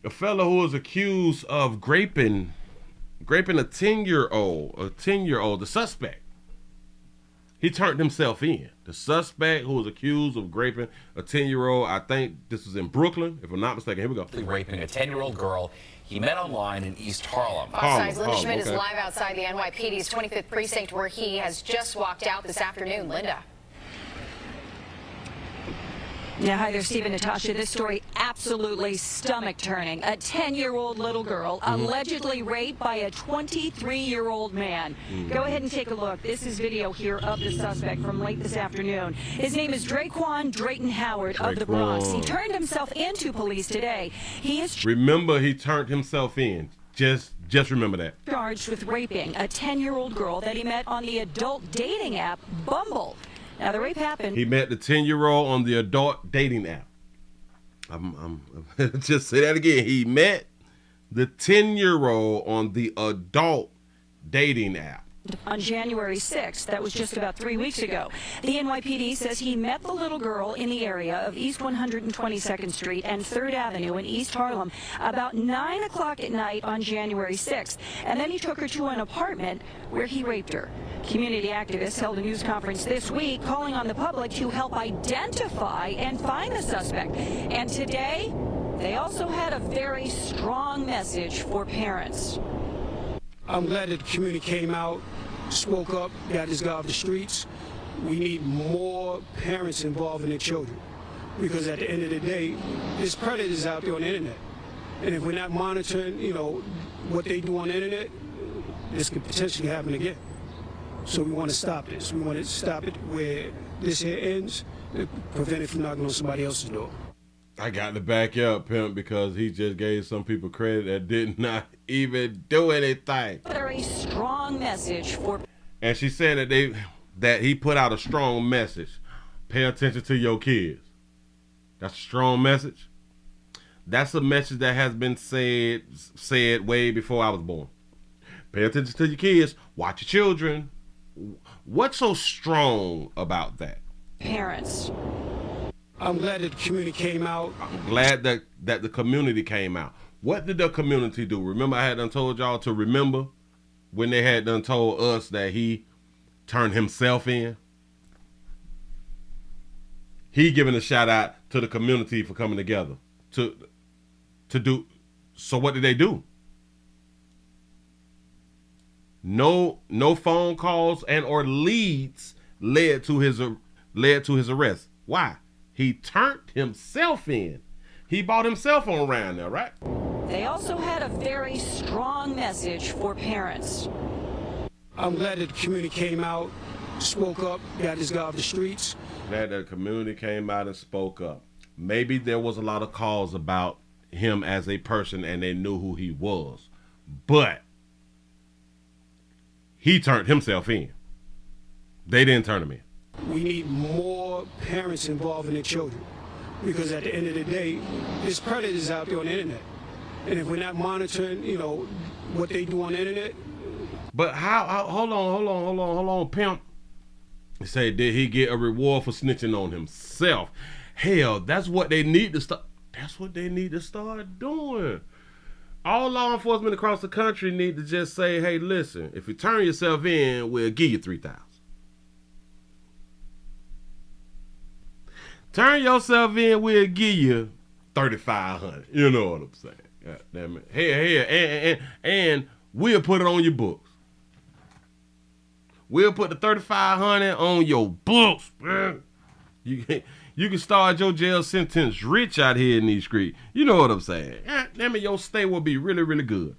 A fellow who was accused of graping a 10-year old, the suspect. He turned himself in. The suspect who was accused of raping a 10-year-old, I think this was in Brooklyn, if I'm not mistaken. Here we go. Raping a 10-year-old girl he met online in East Harlem. Fox 9's Linda Schmidt is live outside the NYPD's 25th precinct, where he has just walked out this afternoon. Linda. Yeah, hi there, Steve and Natasha. This story absolutely stomach-turning. A 10-year-old little girl allegedly raped by a 23-year-old man. Go ahead and take a look. This is video here of the suspect from late this afternoon. His name is Draquan Drayton Howard of the Bronx. He turned himself into police today. He is Remember, he turned himself in. Just remember that. Charged with raping a 10-year-old girl that he met on the adult dating app Bumble. Now, the rape happened. He met the 10-year-old on the adult dating app. Just say that again. He met the 10-year-old on the adult dating app. On January 6th, that was just about 3 weeks ago. The NYPD says he met the little girl in the area of East 122nd Street and 3rd Avenue in East Harlem about 9 o'clock at night on January 6th. And then he took her to an apartment where he raped her. Community activists held a news conference this week calling on the public to help identify and find the suspect. And today, they also had a very strong message for parents. I'm glad that the community came out, spoke up, got this guy off the streets. We need more parents involved in their children, because at the end of the day, there's predators out there on the internet. And if we're not monitoring, what they do on the internet, this could potentially happen again. So we want to stop this. We want to stop it where this here ends, prevent it from knocking on somebody else's door. I got to back you up, Pimp, because he just gave some people credit that did not even do anything. Very strong message for. And she said that he put out a strong message. Pay attention to your kids. That's a strong message. That's a message that has been said way before I was born. Pay attention to your kids. Watch your children. What's so strong about that? Parents. I'm glad that the community came out. I'm glad that the community came out. What did the community do? Remember, I had done told y'all to remember when they had done told us that he turned himself in? He giving a shout out to the community for coming together to do. So what did they do? No phone calls and or leads led to his arrest. Why? He turned himself in. He bought himself on around there, right? They also had a very strong message for parents. I'm glad that the community came out, spoke up, got this guy off the streets. Glad that the community came out and spoke up. Maybe there was a lot of calls about him as a person and they knew who he was. But he turned himself in. They didn't turn him in. We need more parents involved in their children, because at the end of the day, there's predators out there on the internet. And if we're not monitoring, what they do on the internet. But how hold on, Pimp. They say, did he get a reward for snitching on himself? Hell, that's what they need to start. That's what they need to start doing. All law enforcement across the country need to just say, hey, listen, if you turn yourself in, we'll give you $3,000. Turn yourself in, we'll give you $3,500. You know what I'm saying? God damn it. Hey, and we'll put it on your books. We'll put the $3,500 on your books, man. You can start your jail sentence rich out here in these streets. You know what I'm saying? God damn it, your stay will be really, really good.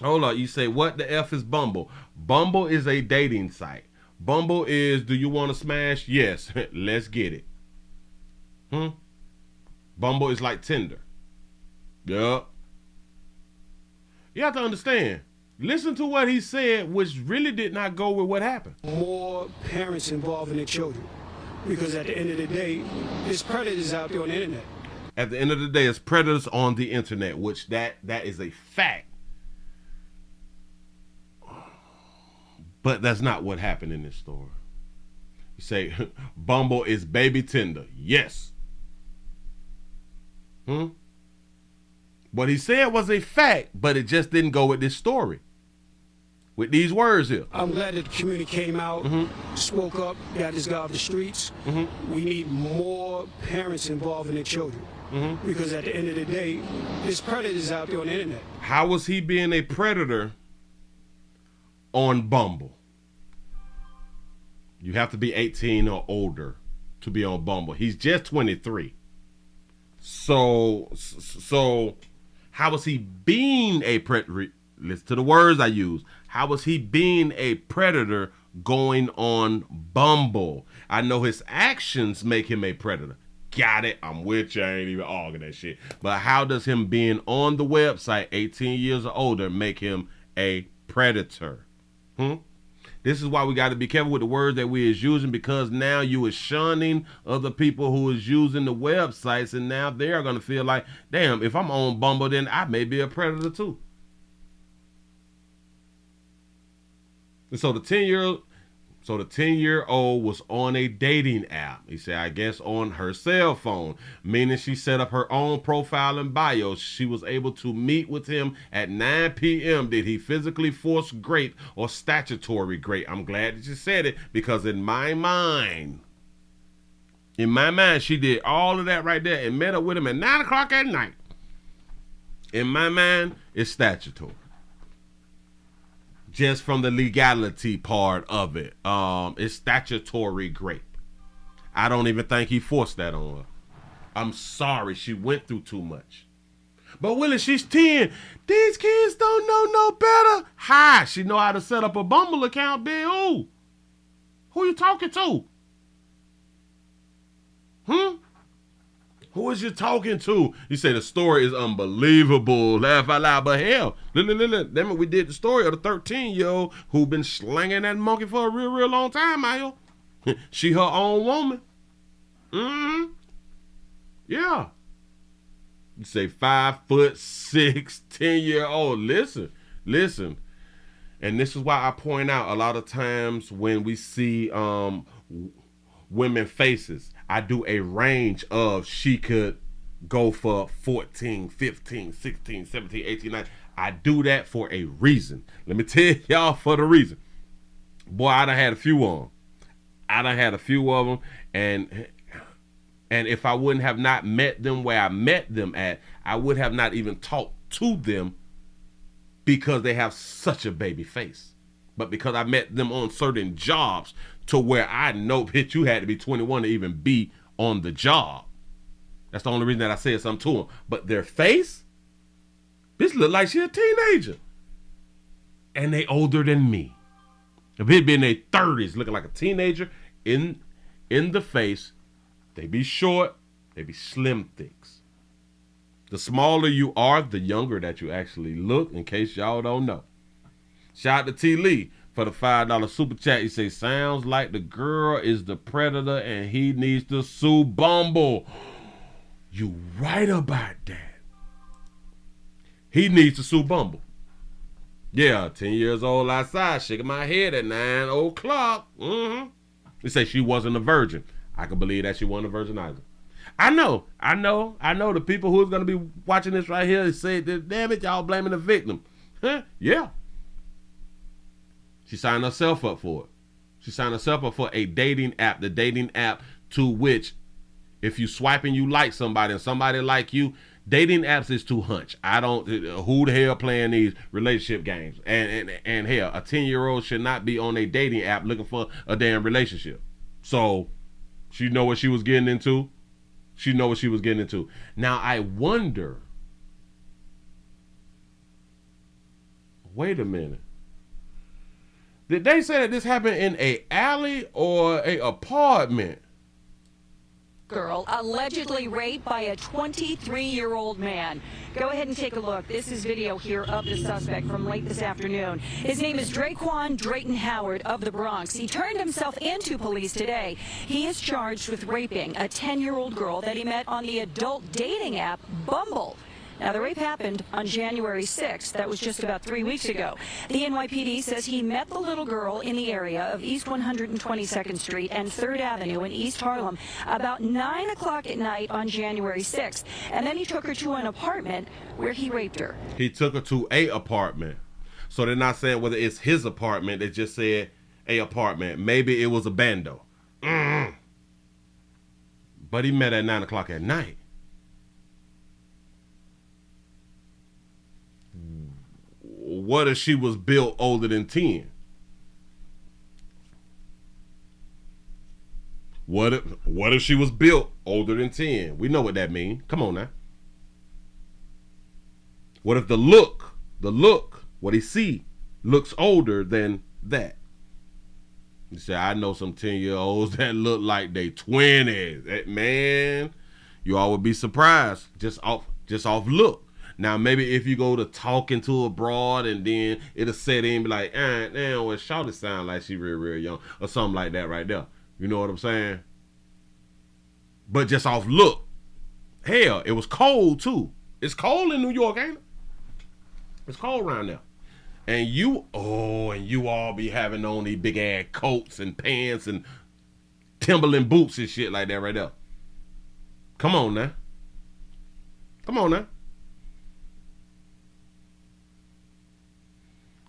Hold on, you say, what the F is Bumble? Bumble is a dating site. Bumble is, do you want to smash? Yes, let's get it. Bumble is like Tinder. Yup. You have to understand. Listen to what he said, which really did not go with what happened. More parents involved in their children, because at the end of the day, there's predators out there on the internet. At the end of the day, it's predators on the internet, which that is a fact. But that's not what happened in this story. You say, Bumble is baby Tinder. Yes. What he said was a fact, but it just didn't go with this story. With these words here. I'm glad that the community came out, spoke up, got this guy off the streets. We need more parents involved in their children. Because at the end of the day, there's predators out there on the internet. How was he being a predator on Bumble? You have to be 18 or older to be on Bumble. He's just 23. So how was he being a predator? Listen to the words I use. How was he being a predator going on Bumble? I know his actions make him a predator. Got it. I'm with you. I ain't even arguing that shit. But how does him being on the website, 18 years or older, make him a predator? This is why we got to be careful with the words that we is using, because now you is shunning other people who is using the websites, and now they're going to feel like, damn, if I'm on Bumble, then I may be a predator too. And so the 10-year-old was on a dating app. He said, I guess on her cell phone, meaning she set up her own profile and bio. She was able to meet with him at 9 p.m. Did he physically force grape or statutory grape? I'm glad that you said it, because in my mind, she did all of that right there and met up with him at 9 o'clock at night. In my mind, it's statutory. Just from the legality part of it. It's statutory grape. I don't even think he forced that on her. I'm sorry, she went through too much. But Willie, she's 10. These kids don't know no better. Hi, she know how to set up a Bumble account, Big O. Who you talking to? Who is you talking to? You say the story is unbelievable. Laugh out loud. But hell, look, we did the story of the 13-year-old who been slanging that monkey for a real, real long time, Mayo. She her own woman. Yeah. You say 5'6", 10-year-old. Listen. And this is why I point out a lot of times when we see women faces, I do a range of she could go for 14, 15, 16, 17, 18, 19. I do that for a reason. Let me tell y'all for the reason. Boy, I done had a few of them. And if I wouldn't have not met them where I met them at, I would have not even talked to them, because they have such a baby face. But because I met them on certain jobs to where I know, bitch, you had to be 21 to even be on the job. That's the only reason that I said something to them. But their face, this look like she a teenager. And they older than me. If it be in their 30s, looking like a teenager in the face, they be short, they be slim thicks. The smaller you are, the younger that you actually look, in case y'all don't know. Shout out to T. Lee for the $5 super chat. He say, sounds like the girl is the predator and he needs to sue Bumble. You right about that. He needs to sue Bumble. Yeah, 10 years old outside, shaking my head at 9 o'clock. He say she wasn't a virgin. I can believe that she wasn't a virgin either. I know the people who's going to be watching this right here say, damn it, y'all blaming the victim. Yeah. She signed herself up for it. She signed herself up for a dating app, the dating app to which if you swipe and you like somebody and somebody like you, dating apps is too hunch. Who the hell playing these relationship games? And hell, a 10-year-old should not be on a dating app looking for a damn relationship. So she know what she was getting into. Now I wonder, wait a minute. Did they say that this happened in a alley or a apartment? Girl allegedly raped by a 23-year-old man. Go ahead and take a look. This is video here of the suspect from late this afternoon. His name is Draquan Drayton Howard of the Bronx. He turned himself into police today. He is charged with raping a 10-year-old girl that he met on the adult dating app Bumble. Now, the rape happened on January 6th. That was just about 3 weeks ago. The NYPD says he met the little girl in the area of East 122nd Street and 3rd Avenue in East Harlem about 9 o'clock at night on January 6th. And then he took her to an apartment where he raped her. He took her to a apartment. So they're not saying whether it's his apartment. They just said a apartment. Maybe it was a bando. But he met at 9 o'clock at night. What if she was built older than 10? What if she was built older than 10? We know what that means. Come on now. What if the look, what he see, looks older than that? You say, I know some 10-year-olds that look like they 20s. That, man, you all would be surprised just off look. Now, maybe if you go to talking to a broad and then it'll set in and be like, damn, well, shawty sound like she real young or something like that right there. You know what I'm saying? But just off look. Hell, it was cold too. It's cold in New York, ain't it? It's cold around there. And you all be having on these big ass coats and pants and Timberland boots and shit like that right there. Come on now.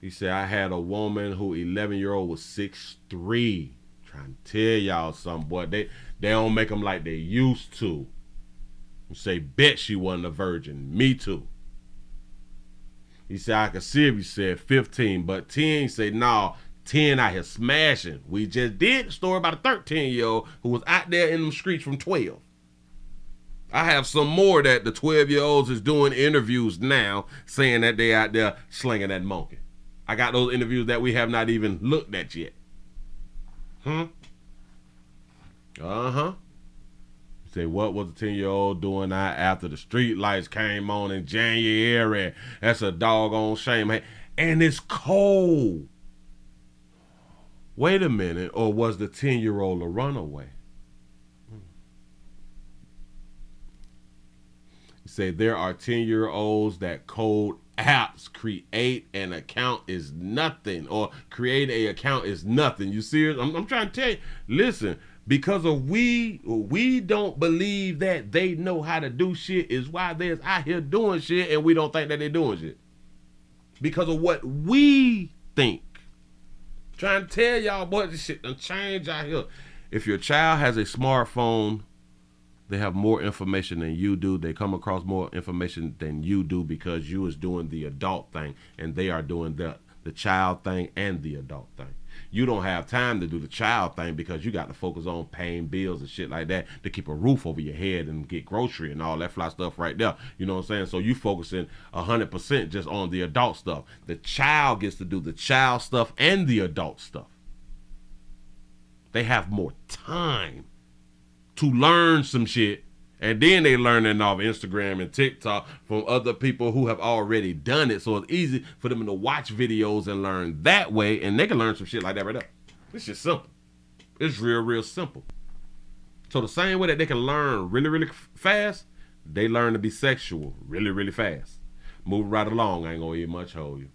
He said, I had a woman who 11-year-old was 6'3". Trying to tell y'all something, boy. They don't make them like they used to. You say, bet she wasn't a virgin. Me too. He said, I could see if you said 15, but 10, he said, no, 10 out here smashing. We just did a story about a 13-year-old who was out there in them streets from 12. I have some more that the 12-year-olds is doing interviews now saying that they out there slinging that monkey. I got those interviews that we have not even looked at yet. Say, what was the 10-year-old doing out after the street lights came on in January? That's a doggone shame. And it's cold. Wait a minute. Or was the 10-year-old a runaway? He said, there are 10-year-olds that code apps, create an account is nothing, or create a account is nothing. You serious? I'm trying to tell you, listen, because of we don't believe that they know how to do shit is why they're out here doing shit and we don't think that they're doing shit. Because of what we think. Trying to tell y'all, boy, this shit done change out here. If your child has a smartphone, they have more information than you do. They come across more information than you do because you is doing the adult thing and they are doing the child thing and the adult thing. You don't have time to do the child thing because you got to focus on paying bills and shit like that to keep a roof over your head and get grocery and all that fly stuff right there. You know what I'm saying? So you focusing 100% just on the adult stuff. The child gets to do the child stuff and the adult stuff. They have more time to learn some shit, and then they learning off Instagram and TikTok from other people who have already done it. So it's easy for them to watch videos and learn that way, and they can learn some shit like that right there. It's just simple. It's real simple. So the same way that they can learn really fast, they learn to be sexual really fast. Move right along. I ain't gonna eat much, hold you.